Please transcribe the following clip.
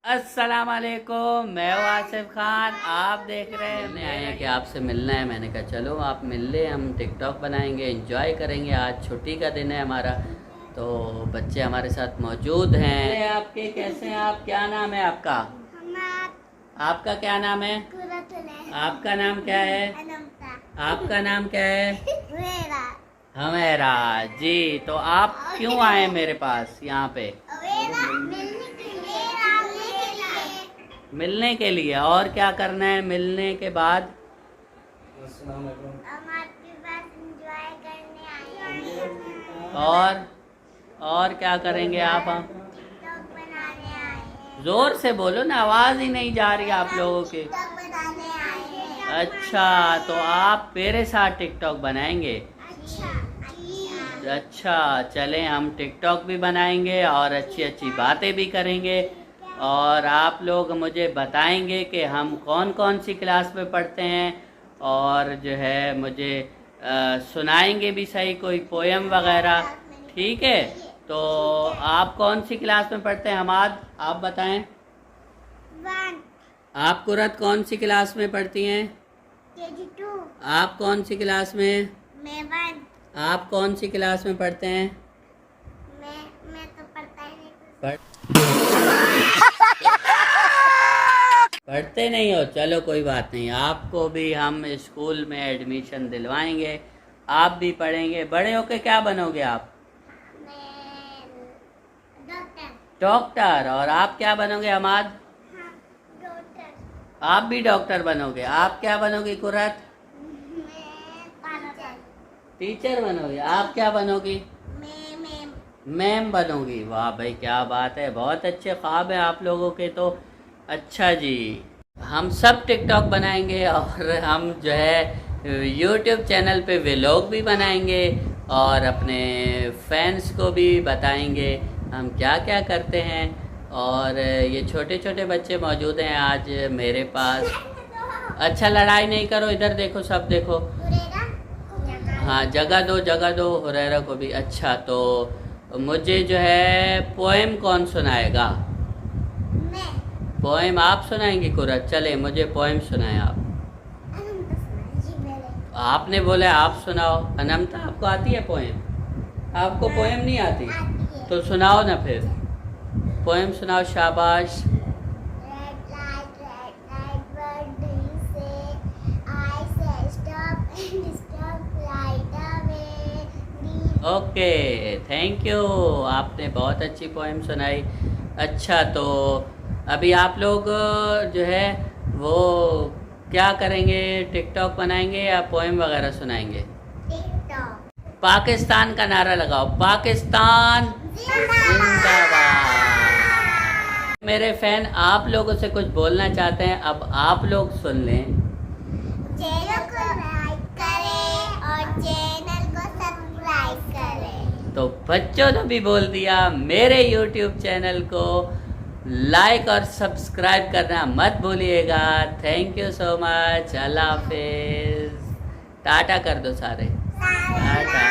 अस्सलाम वालेकुम, मैं हूँ आसिफ खान। आप देख रहे हैं, हमने आए हैं कि आपसे मिलना है। मैंने कहा चलो आप मिल ले, हम टिकटॉक बनाएंगे, एंजॉय करेंगे। आज छुट्टी का दिन है हमारा, तो बच्चे हमारे साथ मौजूद हैं। आपके कैसे हैं आप? क्या नाम है आपका? आपका क्या नाम है? आपका नाम क्या है? आपका नाम क्या है? हमेरा जी। तो आप क्यों आए मेरे पास यहाँ पे? मिलने के लिए। और क्या करना है मिलने के बाद? हम आपके पास एंजॉय करने आए हैं। और क्या करेंगे आप? टिकटॉक बनाने आए हैं। जोर से बोलो ना, आवाज ही नहीं जा रही आप लोगों की। टिकटॉक बनाने आए हैं। अच्छा, तो आप मेरे साथ टिकटॉक बनाएंगे? अच्छा, चलें, हम टिकटॉक भी बनाएंगे और अच्छी अच्छी बातें भी करेंगे। और आप लोग मुझे बताएंगे कि हम कौन कौन सी क्लास में पढ़ते हैं, और जो है मुझे सुनाएंगे भी सही कोई पोयम वगैरह। ठीक है, तो आप कौन सी क्लास में पढ़ते हैं हमाद? आप बताएं। 1 आप कुरत कौन सी क्लास में पढ़ती हैं? KG2। आप कौन सी क्लास में? मैं 1। आप कौन सी क्लास में पढ़ते हैं? मैं तो पढ़ता ही नहीं कुछ। पढ़ते नहीं हो? चलो कोई बात नहीं, आपको भी हम स्कूल में एडमिशन दिलवाएंगे, आप भी पढ़ेंगे। बड़े होके क्या बनोगे आप? मैं डॉक्टर। डॉक्टर। और आप क्या बनोगे हमाद? हाँ, डॉक्टर। आप भी डॉक्टर बनोगे। आप क्या बनोगे कुरत? मैं टीचर बनोगे। आप क्या बनोगी? मैम। मैम बनोगी। वाह भाई, क्या बात है, बहुत अच्छे ख्वाब हैं आप लोगों के तो। अच्छा जी, हम सब टिकटॉक बनाएंगे और हम जो है यूट्यूब चैनल पे व्लॉग भी बनाएंगे और अपने फैंस को भी बताएंगे हम क्या क्या करते हैं। और ये छोटे छोटे बच्चे मौजूद हैं आज मेरे पास। अच्छा, लड़ाई नहीं करो, इधर देखो, सब देखो। हाँ, जगह दो हुरैरा को भी। अच्छा, तो मुझे जो है पोएम कौन सुनाएगा? पोएम आप सुनाएंगे कुरत? चले, मुझे पोएम सुनाए आप। आपने बोला आप सुनाओ। अनमता, आपको आती है पोएम? आपको पोएम नहीं आती? तो सुनाओ ना फिर, पोएम सुनाओ, शाबाश। ओके, थैंक यू, आपने बहुत अच्छी पोएम सुनाई। अच्छा, तो अभी आप लोग जो है वो क्या करेंगे? टिकटॉक बनाएंगे या पोएम वगैरह सुनाएंगे? पाकिस्तान का नारा लगाओ, पाकिस्तान जिंदाबाद। मेरे फैन आप लोगों से कुछ बोलना चाहते हैं, अब आप लोग सुन लें। चैनल को लाइक करें और चैनल को सब्सक्राइब करें। तो बच्चों ने भी बोल दिया, मेरे YouTube चैनल को लाइक और सब्सक्राइब करना मत भूलिएगा। Thank you so much. अल्लाह हाफिज। टाटा कर दो सारे। टाटा।